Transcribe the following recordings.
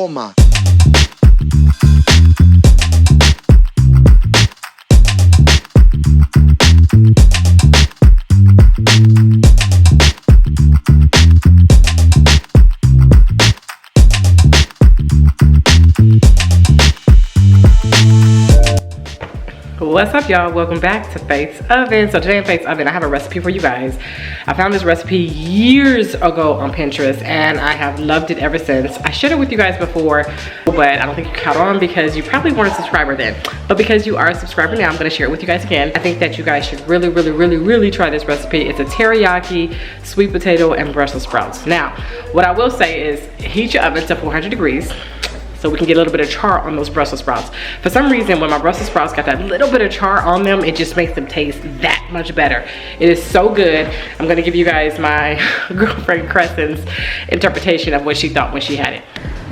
Toma. What's up, y'all? Welcome back to Faith's Oven. So today in Faith's Oven, I have a recipe for you guys. I found this recipe years ago on Pinterest and I have loved it ever since. I shared it with you guys before, but I don't think you caught on because you probably weren't a subscriber then. But because you are a subscriber now, I'm gonna share it with you guys again. I think that you guys should really try this recipe. It's a teriyaki, sweet potato, and Brussels sprouts. Now, what I will say is heat your oven to 400 degrees. So we can get a little bit of char on those Brussels sprouts. For some reason, when my Brussels sprouts got that little bit of char on them, it just makes them taste that much better. It is so good. I'm gonna give you guys my girlfriend Crescent's interpretation of what she thought when she had it.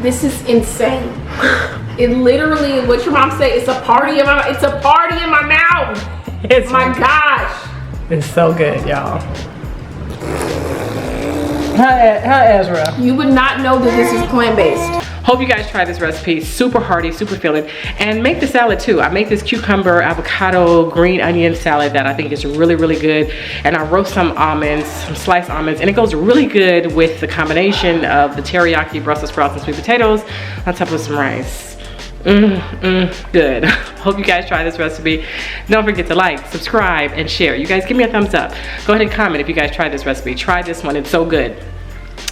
This is insane. It literally, what your mom said, it's a party in my mouth. It's my gosh. It's so good, y'all. Hi Ezra. You would not know that this is plant-based. Hope you guys try this recipe. Super hearty, super filling. And make the salad too. I make this cucumber, avocado, green onion salad that I think is really good. And I roast some almonds, some sliced almonds, and it goes really good with the combination of the teriyaki, Brussels sprouts, and sweet potatoes on top of some rice. Good. Hope you guys try this recipe. Don't forget to like, subscribe, and share. You guys give me a thumbs up. Go ahead and comment if you guys try this recipe. Try this one, it's so good.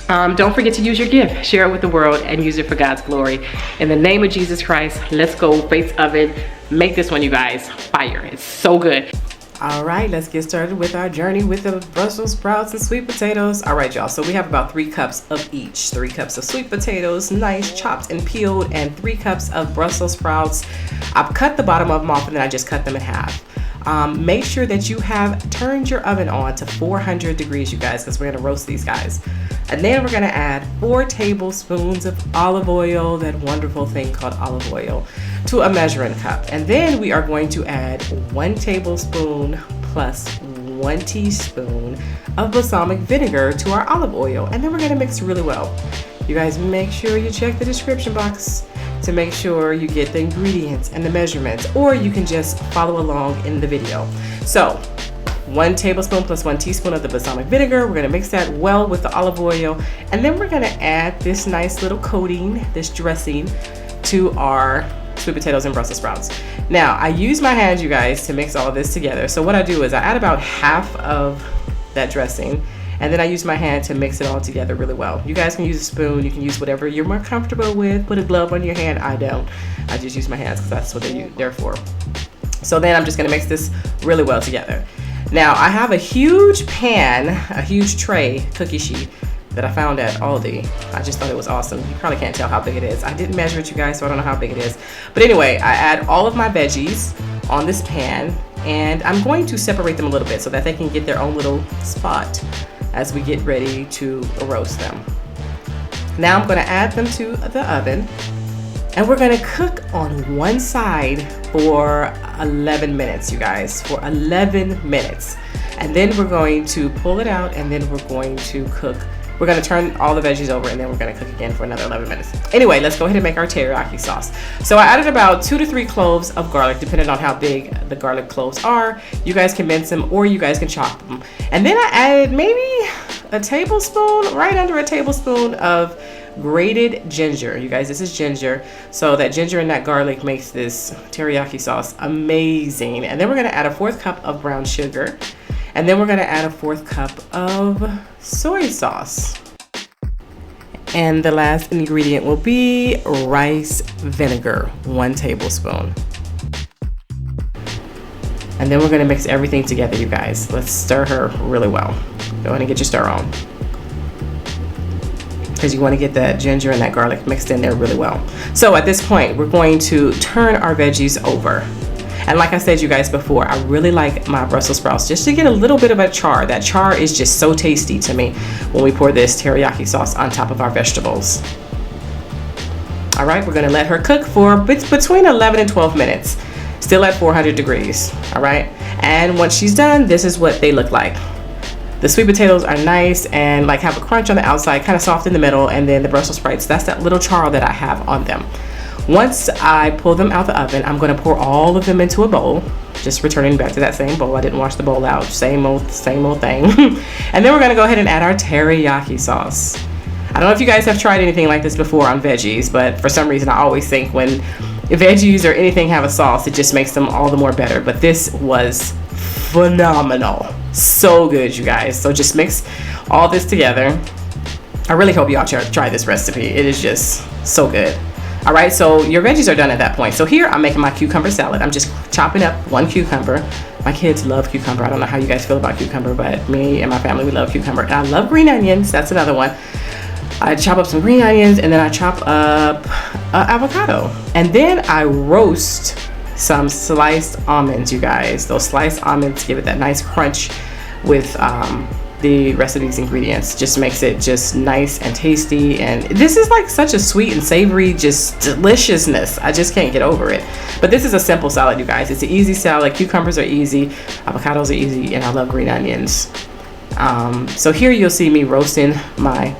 Don't forget to use your gift, share it with the world, and use it for God's glory. In the name of Jesus Christ, let's go, Faith's Oven. Make this one, you guys, fire. It's so good. All right, let's get started with our journey with the Brussels sprouts and sweet potatoes. All right, y'all, so we have about 3 cups of each. 3 cups of sweet potatoes, nice, chopped and peeled, and 3 cups of Brussels sprouts. I've cut the bottom of them off and then I just cut them in half. Make sure that you have turned your oven on to 400 degrees, you guys, because we're gonna roast these guys. And then we're gonna add 4 tablespoons of olive oil, that wonderful thing called olive oil, to a measuring cup. And then we are going to add 1 tablespoon plus 1 teaspoon of balsamic vinegar to our olive oil. And then we're gonna mix really well. You guys make sure you check the description box to make sure you get the ingredients and the measurements, or you can just follow along in the video. So 1 tablespoon plus 1 teaspoon of the balsamic vinegar. We're gonna mix that well with the olive oil. And then we're gonna add this nice little coating, this dressing, to our sweet potatoes and Brussels sprouts. Now, I use my hands, you guys, to mix all of this together. So what I do is I add about half of that dressing, and then I use my hand to mix it all together really well. You guys can use a spoon, you can use whatever you're more comfortable with. Put a glove on your hand, I don't. I just use my hands because that's what they're for. So then I'm just gonna mix this really well together. Now I have a huge pan, a huge tray, cookie sheet, that I found at Aldi. I just thought it was awesome. You probably can't tell how big it is. I didn't measure it, you guys, so I don't know how big it is. But anyway, I add all of my veggies on this pan, and I'm going to separate them a little bit so that they can get their own little spot as we get ready to roast them. Now I'm gonna add them to the oven, and we're gonna cook on one side for 11 minutes, you guys, for 11 minutes. And then we're going to pull it out, and then we're going to cook. We're gonna turn all the veggies over, and then we're gonna cook again for another 11 minutes. Anyway, let's go ahead and make our teriyaki sauce. So I added about 2 to 3 cloves of garlic, depending on how big the garlic cloves are. You guys can mince them, or you guys can chop them. And then I added maybe a tablespoon, right under a tablespoon of grated ginger. You guys, this is ginger. So that ginger and that garlic makes this teriyaki sauce amazing. And then we're gonna add a 1/4 cup of brown sugar. And then we're gonna add a 1/4 cup of soy sauce. And the last ingredient will be rice vinegar, 1 tablespoon. And then we're gonna mix everything together, you guys. Let's stir her really well. Go ahead and get your stir on, because you wanna get that ginger and that garlic mixed in there really well. So at this point, we're going to turn our veggies over. And like I said, you guys, before, I really like my Brussels sprouts just to get a little bit of a char. That char is just so tasty to me when we pour this teriyaki sauce on top of our vegetables. All right, we're gonna let her cook for between 11 and 12 minutes, still at 400 degrees, all right? And once she's done, this is what they look like. The sweet potatoes are nice and like have a crunch on the outside, kind of soft in the middle, and then the Brussels sprouts, that's that little char that I have on them. Once I pull them out the oven, I'm going to pour all of them into a bowl, just returning back to that same bowl. I didn't wash the bowl out, same old thing. And then we're going to go ahead and add our teriyaki sauce. I don't know if you guys have tried anything like this before on veggies, but for some reason I always think when veggies or anything have a sauce, it just makes them all the more better. But this was phenomenal. So good, you guys. So just mix all this together. I really hope y'all try this recipe. It is just so good. All right, so your veggies are done at that point. So here I'm making my cucumber salad. I'm just chopping up 1 cucumber. My kids love cucumber. I don't know how you guys feel about cucumber, but me and my family, we love cucumber. And I love green onions. That's another one. I chop up some green onions, and then I chop up avocado. And then I roast some sliced almonds, you guys. Those sliced almonds give it that nice crunch with the rest of these ingredients. Just makes it just nice and tasty. And this is like such a sweet and savory just deliciousness. I just can't get over it. But this is a simple salad, you guys. It's an easy salad. Cucumbers are easy, avocados are easy, and I love green onions. So here you'll see me roasting my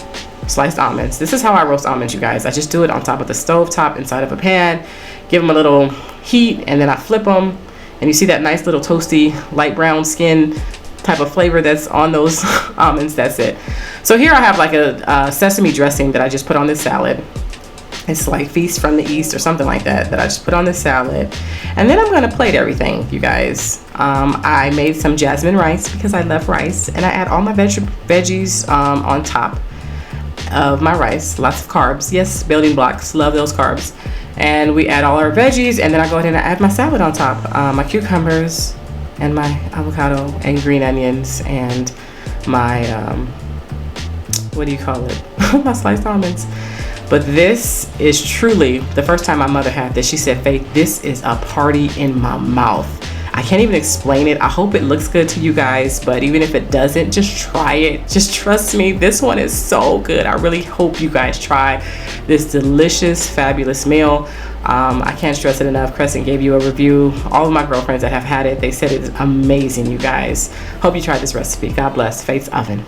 sliced almonds. This is how I roast almonds, you guys. I just do it on top of the stove top inside of a pan, give them a little heat, and then I flip them, and you see that nice little toasty light brown skin type of flavor that's on those almonds. That's it. So here I have like a sesame dressing that I just put on this salad. It's like Feast from the East or something like that I just put on this salad. And then I'm going to plate everything, you guys. I made some jasmine rice because I love rice, and I add all my veggies on top of my rice. Lots of carbs. Yes, building blocks. Love those carbs. And we add all our veggies, and then I go ahead and I add my salad on top. My cucumbers and my avocado and green onions and my what do you call it? My sliced almonds. But this is truly the first time my mother had this. She said, Faith, this is a party in my mouth. I can't even explain it. I hope it looks good to you guys, but even if it doesn't, just try it. Just trust me, this one is so good. I really hope you guys try this delicious, fabulous meal. I can't stress it enough. Crescent gave you a review. All of my girlfriends that have had it, they said it's amazing, you guys. Hope you tried this recipe. God bless. Faith's Oven.